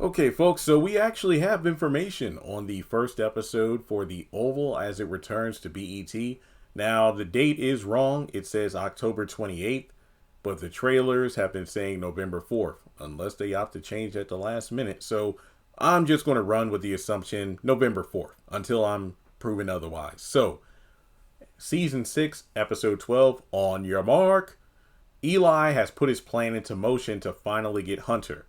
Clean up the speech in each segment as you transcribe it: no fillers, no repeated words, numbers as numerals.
Okay, folks, so we actually have information on the first episode for the Oval as it returns to BET. Now, the date is wrong. It says October 28th, but the trailers have been saying November 4th, unless they opt to change at the last minute. So I'm just going to run with the assumption November 4th until I'm proven otherwise. So, Season 6, Episode 12, On Your Mark. Eli has put his plan into motion to finally get Hunter.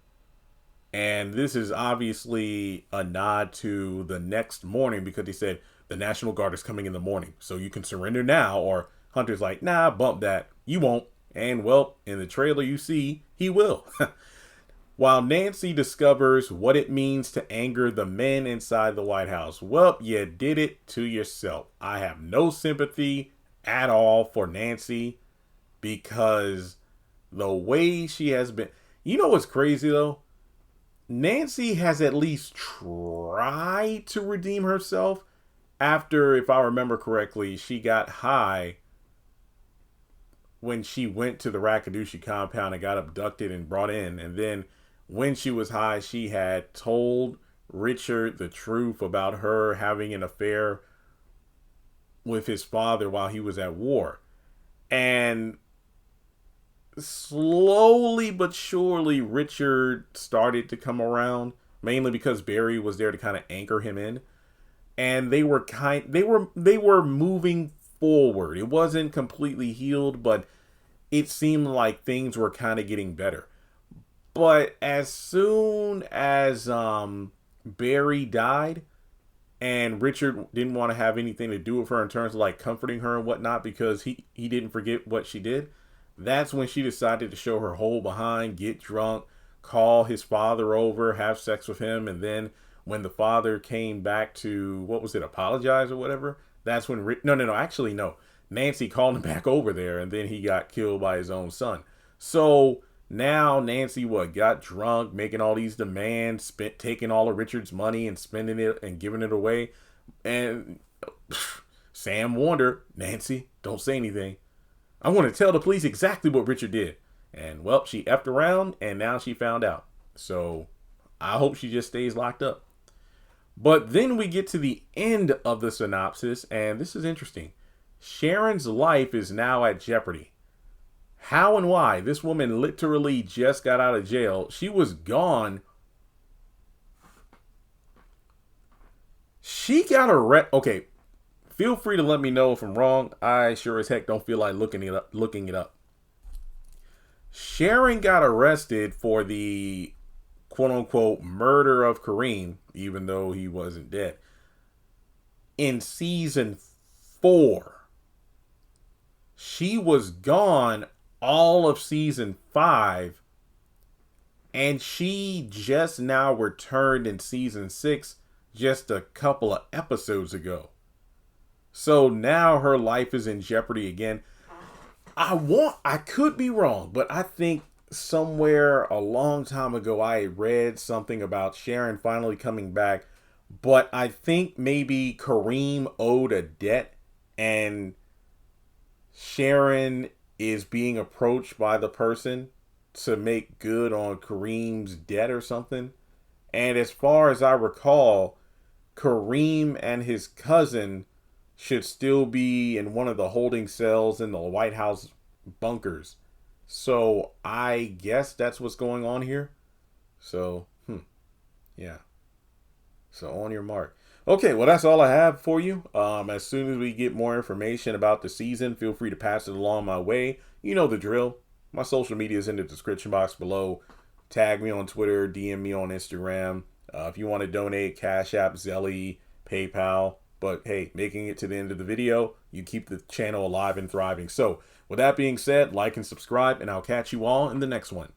And this is obviously a nod to the next morning because he said the National Guard is coming in the morning. So you can surrender now. Or Hunter's like, nah, bump that. You won't. And well, in the trailer you see, he will. While Nancy discovers what it means to anger the men inside the White House. Well, you did it to yourself. I have no sympathy at all for Nancy because the way she has been. You know what's crazy though? Nancy has at least tried to redeem herself after, if I remember correctly, she got high when she went to the Rakadushi compound and got abducted and brought in. And then when she was high, she had told Richard the truth about her having an affair with his father while he was at war. And slowly but surely Richard started to come around, mainly because Barry was there to kind of anchor him in, and they were moving forward. It wasn't completely healed, but it seemed like things were kind of getting better. But as soon as Barry died and Richard didn't want to have anything to do with her in terms of like comforting her and whatnot because he didn't forget what she did, that's when she decided to show her whole behind, get drunk, call his father over, have sex with him. And then when the father came back to, apologize or whatever, that's when, no. Nancy called him back over there and then he got killed by his own son. So now Nancy, got drunk, making all these demands, taking all of Richard's money and spending it and giving it away. And Sam warned her, Nancy, don't say anything. I want to tell the police exactly what Richard did. And, well, she effed around, and now she found out. So, I hope she just stays locked up. But then we get to the end of the synopsis, and this is interesting. Sharon's life is now at jeopardy. How and why? This woman literally just got out of jail. She was gone. She got arrested. Okay. Feel free to let me know if I'm wrong. I sure as heck don't feel like looking it up. Sharon got arrested for the quote-unquote murder of Kareem, even though he wasn't dead, in season 4. She was gone all of season 5, and she just now returned in season 6 just a couple of episodes ago. So now her life is in jeopardy again. I could be wrong, but I think somewhere a long time ago I read something about Sharon finally coming back, but I think maybe Kareem owed a debt and Sharon is being approached by the person to make good on Kareem's debt or something. And as far as I recall, Kareem and his cousin should still be in one of the holding cells in the White House bunkers. So I guess that's what's going on here. So, yeah. So on your mark. Okay, well, that's all I have for you. As soon as we get more information about the season, feel free to pass it along my way. You know the drill. My social media is in the description box below. Tag me on Twitter, DM me on Instagram. If you want to donate, Cash App, Zelly, PayPal. But hey, making it to the end of the video, you keep the channel alive and thriving. So with that being said, like and subscribe, and I'll catch you all in the next one.